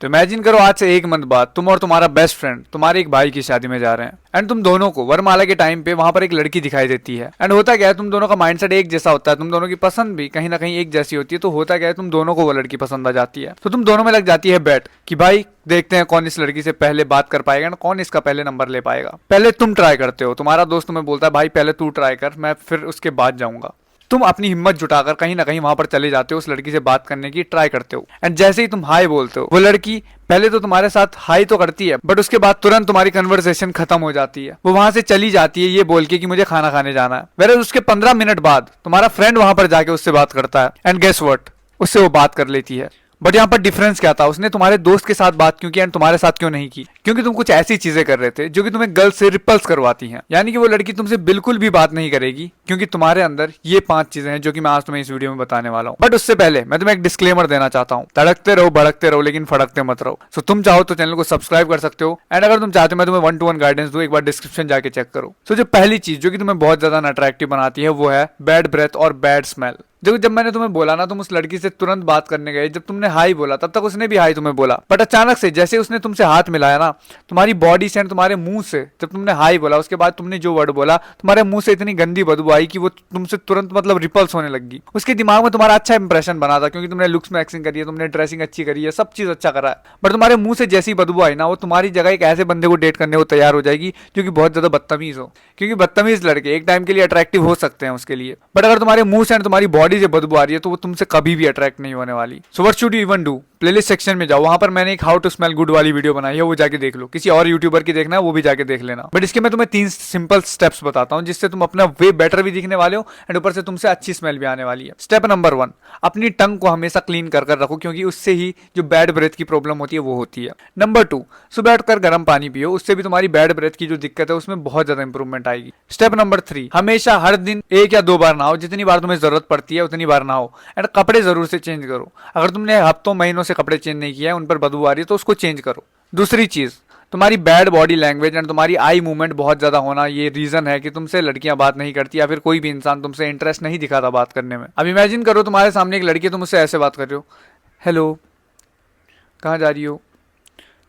तो इमेजिन करो आज से 1 मंथ बाद तुम और तुम्हारा बेस्ट फ्रेंड तुम्हारे एक भाई की शादी में जा रहे हैं एंड तुम दोनों को वरमाला के टाइम पे वहां पर एक लड़की दिखाई देती है। एंड होता क्या है, तुम दोनों का माइंडसेट एक जैसा होता है, तुम दोनों की पसंद भी कहीं ना कहीं एक जैसी होती है। तो होता क्या है, तुम दोनों को वो लड़की पसंद आ जाती है, तो तुम दोनों में लग जाती है बेट कि भाई देखते हैं कौन इस लड़की से पहले बात कर पाएगा ना, कौन इसका पहले नंबर ले पाएगा। पहले तुम ट्राई करते हो, तुम्हारा दोस्त तुम्हें बोलता है भाई पहले तू ट्राई कर, मैं फिर उसके बाद जाऊंगा। तुम अपनी हिम्मत जुटाकर कहीं ना कहीं वहां पर चले जाते हो, उस लड़की से बात करने की ट्राई करते हो। एंड जैसे ही तुम हाई बोलते हो, वो लड़की पहले तो तुम्हारे साथ हाई तो करती है, बट उसके बाद तुरंत तुम्हारी कन्वर्सेशन खत्म हो जाती है। वो वहां से चली जाती है ये बोल के कि मुझे खाना खाने जाना है। वेयर उसके 15 मिनट बाद तुम्हारा फ्रेंड वहां पर जाके उससे बात करता है एंड गेस व्हाट, उससे वो बात कर लेती है। बट यहाँ पर डिफरेंस क्या था, उसने तुम्हारे दोस्त के साथ बात क्यों की एंड तुम्हारे साथ क्यों नहीं की? क्योंकि तुम कुछ ऐसी चीजें कर रहे थे जो कि तुम्हें गर्ल्स से रिपल्स करवाती हैं। यानी कि वो लड़की तुमसे बिल्कुल भी बात नहीं करेगी क्योंकि तुम्हारे अंदर ये 5 चीजें हैं जो कि मैं आज तुम्हें इस वीडियो में बताने वाला हूँ। बट उससे पहले मैं तुम्हें एक डिस्क्लेमर देना चाहता हूँ, तड़कते रहो भड़कते रहो लेकिन फड़कते मत रहो। सो तुम चाहो तो चैनल को सब्सक्राइब कर सकते हो एंड अगर तुम चाहते हो मैं तुम्हें 1-to-1 गाइडेंस दूं, एक बार डिस्क्रिप्शन जाके चेक करो। सो जो पहली चीज जो कि तुम्हें बहुत ज्यादा अट्रैक्टिव बनाती है वो है बैड ब्रेथ और बैड स्मेल। देखो जब मैंने तुम्हें बोला ना तुम उस लड़की से तुरंत बात करने गए, जब तुमने हाई बोला तब तक उसने भी हाई तुम्हें बोला, बट अचानक से जैसे उसने तुमसे हाथ मिलाया ना, तुम्हारी बॉडी से एंड तुम्हारे मुंह से जब तुमने हाई बोला उसके बाद तुमने जो वर्ड बोला, तुम्हारे मुंह से इतनी गंदी बदबू आई कि वो तुमसे तुरंत मतलब रिपल्स होने लगी। उसके दिमाग में तुम्हारा अच्छा इंप्रेशन बना था क्योंकि तुमने लुक्स में एक्टिंग करी है, तुमने ड्रेसिंग अच्छी करी है, सब चीज अच्छा करा है, बट तुम्हारे मुंह से जैसी बदबू आई ना, वो तुम्हारी जगह एक ऐसे बंदे को डेट करने को तैयार हो जाएगी जो कि बहुत ज्यादा बदतमीज हो। क्योंकि बदतमीज लड़के एक टाइम के लिए अट्रैक्टिव हो सकते हैं उसके लिए, बट अगर तुम्हारे मुंह से एंड तुम्हारी बॉडी से बदबू आ रही है तो वो तुमसे कभी भी अट्रैक्ट नहीं होने वाली। So what should you even do? Playlist section में जाओ, वहां पर मैंने एक हाउ टू स्मेल गुड वाली वीडियो बनाई है, वो जाके देख लो। किसी और यूट्यूबर की देखना है वो भी जाके देख लेना। बट इसके मैं तुम्हें 3 सिंपल स्टेप्स बताता हूं जिससे तुम अपना वे बेटर भी दिखने वाले हो एंड ऊपर से तुमसे अच्छी स्मेल भी आने वाली है। स्टेप नंबर 1, अपनी टंग को हमेशा क्लीन कर रखो क्योंकि उससे ही जो बैड ब्रेथ की प्रॉब्लम होती है वो होती है। नंबर 2, सुबह उठकर गर्म पानी पियो, उससे भी तुम्हारी बैड ब्रेथ की जो दिक्कत है उसमें बहुत ज्यादा इंप्रूवमेंट आएगी। स्टेप नंबर 3, हमेशा हर दिन 1 या 2 बार नहाओ, जितनी बार तुम्हें जरूरत पड़ती है उतनी बार नहाओ एंड कपड़े जरूर से चेंज करो। अगर तुमने हफ्तों महीनों से कपड़े चेंज नहीं किया, उन पर बदबू आ रही है तो उसको चेंज करो। दूसरी चीज, तुम्हारी बैड बॉडी लैंग्वेज एंड तुम्हारी आई मूवमेंट बहुत ज्यादा होना ये रीजन है कि तुमसे लड़कियां बात नहीं करती या फिर कोई भी इंसान तुमसे इंटरेस्ट नहीं दिखाता बात करने में। अब इमेजिन करो तुम्हारे सामने एक लड़की, तुम उससे ऐसे बात कर रहे हो, हेलो कहाँ जा रही हो?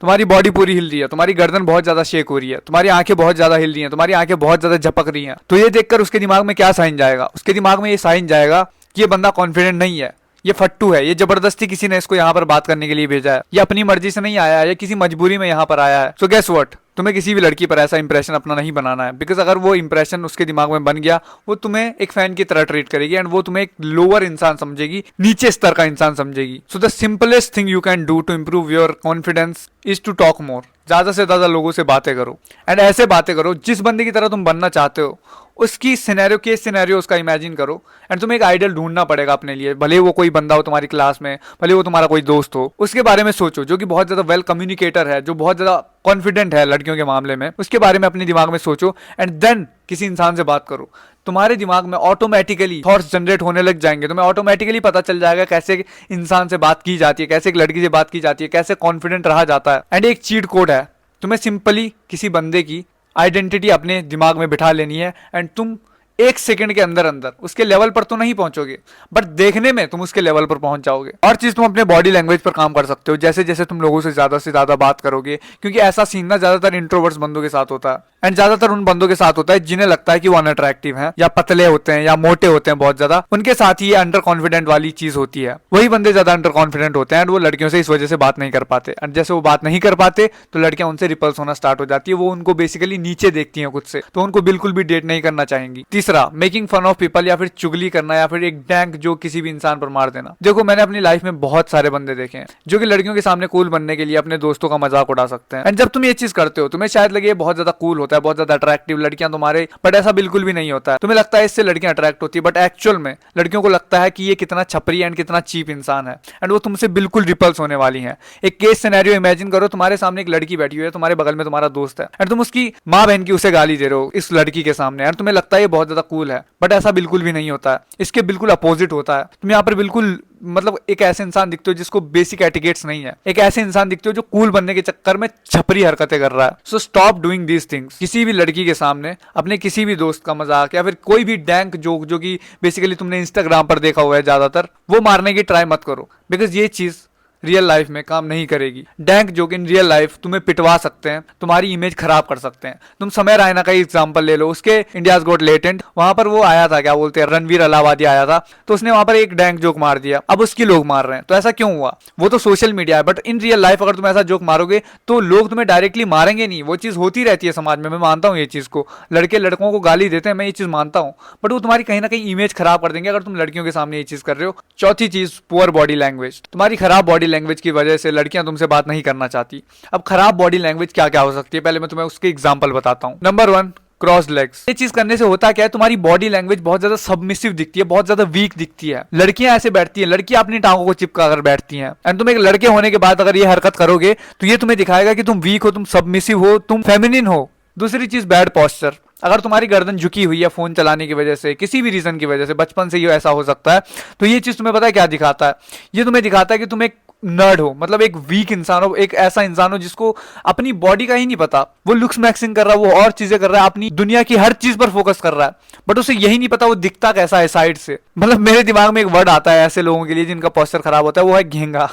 तुम्हारी बॉडी पूरी हिल रही है, तुम्हारी गर्दन बहुत ज्यादा शेक हो रही है, तुम्हारी आंखें बहुत ज्यादा हिल रही हैं, तुम्हारी आंखें बहुत ज्यादा झपक रही हैं। तो ये देखकर उसके दिमाग में क्या साइन जाएगा? उसके दिमाग में ये साइन जाएगा कि ये बंदा कॉन्फिडेंट नहीं है, ये फट्टू है, ये जबरदस्ती किसी ने इसको यहाँ पर बात करने के लिए भेजा है, ये अपनी मर्जी से नहीं आया है, या किसी मजबूरी में यहाँ पर आया है। सो गेस व्हाट, तुम्हें किसी भी लड़की पर ऐसा इंप्रेशन अपना नहीं बनाना है, बिकॉज अगर वो इंप्रेशन उसके दिमाग में बन गया, वो तुम्हें एक फैन की तरह ट्रीट करेगी एंड वो तुम्हें एक लोअर इंसान समझेगी, नीचे स्तर का इंसान समझेगी। So the simplest thing you can do to improve your confidence is to talk more. ज्यादा से ज्यादा लोगों से बातें करो एंड ऐसे बातें करो जिस बंदे की तरह तुम बनना चाहते हो उसकी सिनेरियो, केस सिनेरियो उसका इमेजिन करो एंड तुम्हें एक आइडियल ढूंढना पड़ेगा अपने लिए। भले वो कोई बंदा हो तुम्हारी क्लास में, भले वो तुम्हारा कोई दोस्त हो, उसके बारे में सोचो जो कि बहुत ज्यादा वेल कम्युनिकेटर है, जो बहुत ज्यादा कॉन्फिडेंट है लड़कियों के मामले में, उसके बारे में अपने दिमाग में सोचो एंड देन किसी इंसान से बात करो। तुम्हारे दिमाग में ऑटोमेटिकली थॉट्स जनरेट होने लग जाएंगे, तुम्हें ऑटोमेटिकली पता चल जाएगा कैसे इंसान से बात की जाती है, कैसे एक लड़की से बात की जाती है, कैसे कॉन्फिडेंट रहा जाता है। एंड एक चीट कोड है, तुम्हें सिंपली किसी बंदे की आइडेंटिटी अपने दिमाग में बिठा लेनी है एंड तुम 1 सेकंड के अंदर अंदर उसके लेवल पर तो नहीं पहुंचोगे, बट देखने में तुम उसके लेवल पर पहुंच जाओगे। और चीज, तुम अपने बॉडी लैंग्वेज पर काम कर सकते हो। जैसे जैसे तुम लोगों से ज्यादा बात करोगे, क्योंकि ऐसा सीन ना ज्यादातर इंट्रोवर्ट्स बंदों के साथ होता है एंड ज्यादातर उन बंदों के साथ होता है जिन्हें लगता है कि वो अनअट्रैक्टिव हैं या पतले होते हैं या मोटे होते हैं बहुत ज्यादा, उनके साथ ही ये अंडर कॉन्फिडेंट वाली चीज होती है। वही बंदे ज्यादा अंडर कॉन्फिडेंट होते हैं एंड वो लड़कियों से इस वजह से बात नहीं कर पाते एंड जैसे वो बात नहीं कर पाते तो लड़कियां उनसे रिपल्स होना स्टार्ट हो जाती है, वो उनको बेसिकली नीचे देखती हैं खुद से, तो उनको बिल्कुल भी डेट नहीं करना चाहेंगी। तीसरा, मेकिंग फन ऑफ पीपल या फिर चुगली करना या फिर एक डैंक जो किसी भी इंसान पर मार देना। देखो मैंने अपनी लाइफ में बहुत सारे बंदे देखे हैं जो कि लड़कियों के सामने कूल बनने के लिए अपने दोस्तों का मजाक उड़ा सकते हैं एंड जब तुम ये चीज करते हो तुम्हें शायद लगे बहुत ज्यादा कूल होता है, बहुत ज्यादा अट्रैक्टिव लड़कियां तुम्हारे, बट ऐसा बिल्कुल भी नहीं होता है। तुम्हें लगता है इससे लड़कियां अट्रैक्ट होती है, बट एक्चुअल में लड़कियों को लगता है कि ये कितना छपरी एंड कितना चीप इंसान है एंड वो तुमसे बिल्कुल रिपल्स होने वाली है। एक केस सिनेरियो इमेजिन करो, तुम्हारे सामने एक लड़की बैठी हुई है, तुम्हारे बगल में तुम्हारा दोस्त है एंड तुम उसकी माँ बहन की उसे गाली दे रहे हो इस लड़की के सामने एंड तुम्हें लगता है ये बहुत ज्यादा कूल है, बट ऐसा बिल्कुल भी नहीं होता है, इसके बिल्कुल अपोजिट होता है। तुम यहाँ पर बिल्कुल मतलब एक ऐसे इंसान दिखते हो जिसको बेसिक एटिकेट्स नहीं है, एक ऐसे इंसान दिखते हो जो कूल बनने के चक्कर में छपरी हरकतें कर रहा है। So stop doing these things. किसी भी लड़की के सामने अपने किसी भी दोस्त का मजाक या फिर कोई भी डैंक जोक जो कि बेसिकली तुमने इंस्टाग्राम पर देखा हुआ है ज्यादातर, वो मारने की ट्राई मत करो, बिकॉज ये चीज रियल लाइफ में काम नहीं करेगी। Dank joke in real life तुम्हें पिटवा सकते हैं, तुम्हारी इमेज खराब कर सकते हैं। तुम समय रैना का एग्जांपल ले लो, उसके इंडियाज गॉट लेटेंट वहां पर वो आया था, क्या बोलते हैं, रणवीर अलाहाबादी आया था, तो उसने वहां पर एक डैंक जोक मार दिया, अब उसकी लोग मार रहे हैं। तो ऐसा क्यों हुआ? वो तो सोशल मीडिया है, बट इन रियल लाइफ अगर तुम ऐसा जोक मारोगे तो लोग तुम्हें डायरेक्टली मारेंगे नहीं। वो चीज होती रहती है समाज में, मैं मानता हूँ ये चीज को, लड़के लड़कों को गाली देते हैं, मैं ये चीज मानता हूँ, बट वो तुम्हारी कहीं ना कहीं इमेज खराब कर देंगे अगर तुम लड़कियों के सामने ये चीज कर रहे हो। चौथी चीज, पुअर बॉडी लैंग्वेज। तुम्हारी खराब बॉडी लैंग्वेज की वजह से लड़कियां तुमसे बात नहीं करना चाहती। अब खराब बॉडी लैंग्वेज क्या क्या हो सकती है, पहले मैं तुम्हें उसके एग्जांपल बताता हूं। Number 1, cross legs. ये चीज करने से होता क्या है, तुम्हारी बॉडी लैंग्वेज बहुत ज्यादा सबमिसिव दिखती है, बहुत ज्यादा वीक दिखती है। लड़कियां ऐसे बैठती हैं, लड़कियां अपनी टांगों को चिपका कर बैठती हैं, एंड तुम एक लड़के होने के बाद अगर ये हरकत करोगे तो ये तुम्हें दिखाएगा कि तुम वीक हो, तुम सबमिसिव हो, तुम फेमिनिन हो। दूसरी चीज, बैड पोस्चर। अगर तुम्हारी गर्दन झुकी हुई है फोन चलाने की वजह से, किसी भी रीजन की वजह से, बचपन से ये ऐसा हो सकता है, तो ये चीज तुम्हें पता है क्या दिखाता है? ये तुम्हें दिखाता है कि तुम एक नर्ड हो, मतलब एक वीक इंसान हो, एक ऐसा इंसान हो जिसको अपनी बॉडी का ही नहीं पता। वो लुक्स मैक्सिंग कर रहा है, वो और चीजें कर रहा है, अपनी दुनिया की हर चीज पर फोकस कर रहा है, बट उसे यही नहीं पता वो दिखता कैसा है साइड से। मतलब मेरे दिमाग में एक वर्ड आता है ऐसे लोगों के लिए जिनका पोस्चर खराब होता है, वो है घेंगा।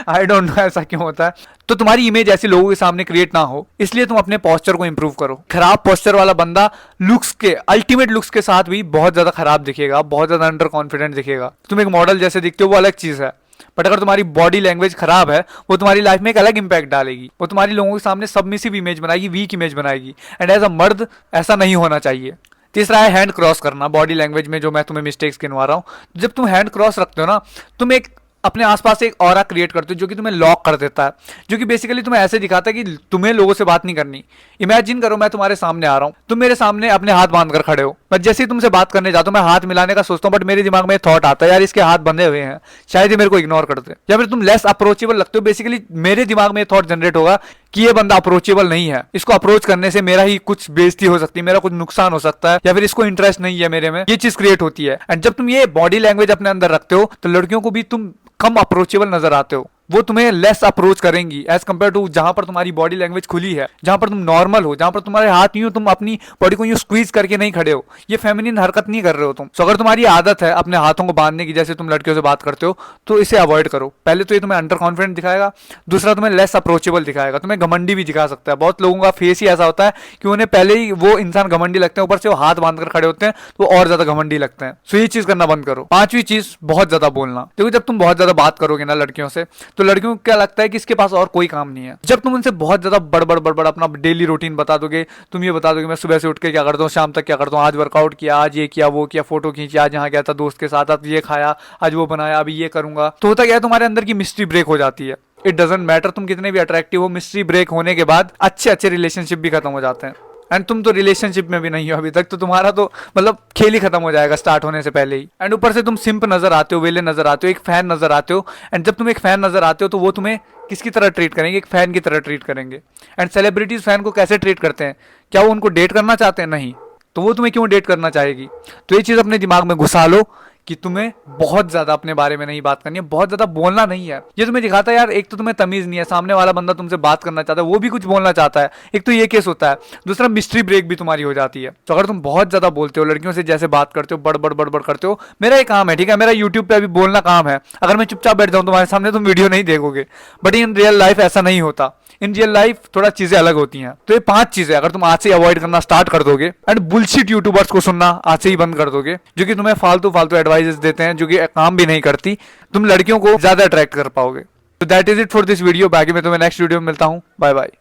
आई डोंट नो ऐसा क्यों होता है। तो तुम्हारी इमेज ऐसे लोगों के सामने क्रिएट ना हो, इसलिए तुम अपने पोस्चर को इंप्रूव करो। खराब पोस्चर वाला बंदा लुक्स के, अल्टीमेट लुक्स के साथ भी बहुत ज्यादा खराब दिखेगा, बहुत ज्यादा अंडर कॉन्फिडेंट दिखेगा। तुम एक मॉडल जैसे दिखते हो वो अलग चीज है, बट अगर तुम्हारी बॉडी लैंग्वेज खराब है, वो तुम्हारी लाइफ में एक अलग इंपैक्ट डालेगी। वो तुम्हारी लोगों के सामने सबमिसिव इमेज बनाएगी, वीक इमेज बनाएगी, एंड एज अ मर्द ऐसा नहीं होना चाहिए। तीसरा है हैंड क्रॉस करना। बॉडी लैंग्वेज में जो मैं तुम्हें मिस्टेक्स गिनवा रहा हूं, जब तुम हैंड क्रॉस रखते हो ना, तुम एक अपने आसपास एक ऑरा क्रिएट करते हो जो कि तुम्हें लॉक कर देता है, जो कि बेसिकली तुम्हें ऐसे दिखाता है कि तुम्हें लोगों से बात नहीं करनी। इमेजिन करो मैं तुम्हारे सामने आ रहा हूं, तुम मेरे सामने अपने हाथ बांधकर खड़े हो, मैं जैसे ही तुमसे बात करने जाता हूं मैं हाथ मिलाने का सोचता हूं, बट मेरे दिमाग में थॉट आता है यार इसके हाथ बंधे हुए हैं, शायद ये मेरे को इग्नोर कर दे, या फिर तुम लेस अप्रोचेबल लगते हो। बेसिकली मेरे दिमाग में थॉट जनरेट होगा कि ये बंदा अप्रोचेबल नहीं है, इसको अप्रोच करने से मेरा ही कुछ बेइज्जती हो सकती है, मेरा कुछ नुकसान हो सकता है, या फिर इसको इंटरेस्ट नहीं है मेरे में, ये चीज क्रिएट होती है। एंड जब तुम ये बॉडी लैंग्वेज अपने अंदर रखते हो तो लड़कियों को भी तुम कम अप्रोचेबल नजर आते हो, वो तुम्हें लेस अप्रोच करेंगी एज कंपेयर टू जहां पर तुम्हारी बॉडी लैंग्वेज खुली है, जहां पर तुम नॉर्मल हो, जहां पर तुम्हारे हाथ यूं, तुम अपनी बॉडी को यूं स्क्वीज करके नहीं खड़े हो, ये फेमिनिन हरकत नहीं कर रहे हो तुम। तो अगर तुम्हारी आदत है अपने हाथों को बांधने की, जैसे तुम लड़कियों से बात करते हो, तो इसे अवॉइड करो। पहले तो ये तुम्हें अंडर कॉन्फिडेंट दिखाएगा, दूसरा तुम्हें लेस अप्रोचेबल दिखाएगा, तुम्हें घमंडी भी दिखा सकता है। बहुत लोगों का फेस ही ऐसा होता है कि उन्हें पहले ही वो इंसान घमंडी लगते हैं, ऊपर से वो हाथ बांधकर खड़े होते हैं तो और ज्यादा घमंडी लगते हैं। सो ये चीज करना बंद करो। पांचवी चीज, बहुत ज्यादा बोलना। देखो जब तुम बहुत ज्यादा बात करोगे ना लड़कियों से, तो लड़कियों को क्या लगता है कि इसके पास और कोई काम नहीं है। जब तुम उनसे बहुत ज्यादा बड़बड़ बड़बड़ अपना डेली रूटीन बता दोगे, तुम ये बता दोगे मैं सुबह से उठ के क्या करता हूँ, शाम तक क्या करता हूँ, आज वर्कआउट किया, आज ये किया, वो किया, फोटो खींची, आज यहाँ गया था दोस्त के साथ, आज ये खाया, आज वो बनाया, अभी ये करूंगा, तो होता क्या है तुम्हारे अंदर की मिस्ट्री ब्रेक हो जाती है। इट डजंट मैटर तुम कितने भी अट्रैक्टिव हो, मिस्ट्री ब्रेक होने के बाद अच्छे अच्छे रिलेशनशिप भी खत्म हो जाते हैं। एंड तुम तो रिलेशनशिप में भी नहीं हो अभी तक, तो तुम्हारा तो मतलब खेल ही खत्म हो जाएगा स्टार्ट होने से पहले ही। एंड ऊपर से तुम सिंप नजर आते हो, वेले नजर आते हो, एक फैन नजर आते हो। एंड जब तुम एक फैन नजर आते हो तो वो तुम्हें किसकी तरह ट्रीट करेंगे? एक फैन की तरह ट्रीट करेंगे। एंड सेलिब्रिटीज फैन को कैसे ट्रीट करते हैं? क्या वो उनको डेट करना चाहते हैं? नहीं। तो वो तुम्हें क्यों डेट करना चाहेगी? तो ये चीज अपने दिमाग में घुसा लो कि तुम्हें बहुत ज्यादा अपने बारे में नहीं बात करनी है, बहुत ज्यादा बोलना नहीं है। ये तुम्हें दिखाता है यार एक तो तुम्हें तमीज नहीं है, सामने वाला बंदा तुमसे बात करना चाहता है, वो भी कुछ बोलना चाहता है, एक तो ये केस होता है, दूसरा मिस्ट्री ब्रेक भी तुम्हारी हो जाती है। तो अगर तुम बहुत ज्यादा बोलते हो, लड़कियों से जैसे बात करते हो, बड़ करते हो, मेरा ये काम है, ठीक है, मेरा यूट्यूब पे अभी बोलना काम है, अगर मैं चुपचाप बैठ जाऊं तुम्हारे सामने तुम वीडियो नहीं देखोगे, बट इन रियल लाइफ ऐसा नहीं होता। इन रियल लाइफ थोड़ा चीजें अलग होती हैं। तो ये 5 चीजें अगर तुम आज से अवॉइड करना स्टार्ट कर दोगे, एंड बुलशिट यूट्यूबर्स को सुनना आज से ही बंद कर दोगे, जो कि तुम्हें फालतू एडवाइजेस देते हैं, जो कि काम भी नहीं करती, तुम लड़कियों को ज्यादा अट्रैक्ट कर पाओगे। तो that is it for this video. बाकी मैं तुम्हें नेक्स्ट वीडियो में मिलता हूं। Bye bye.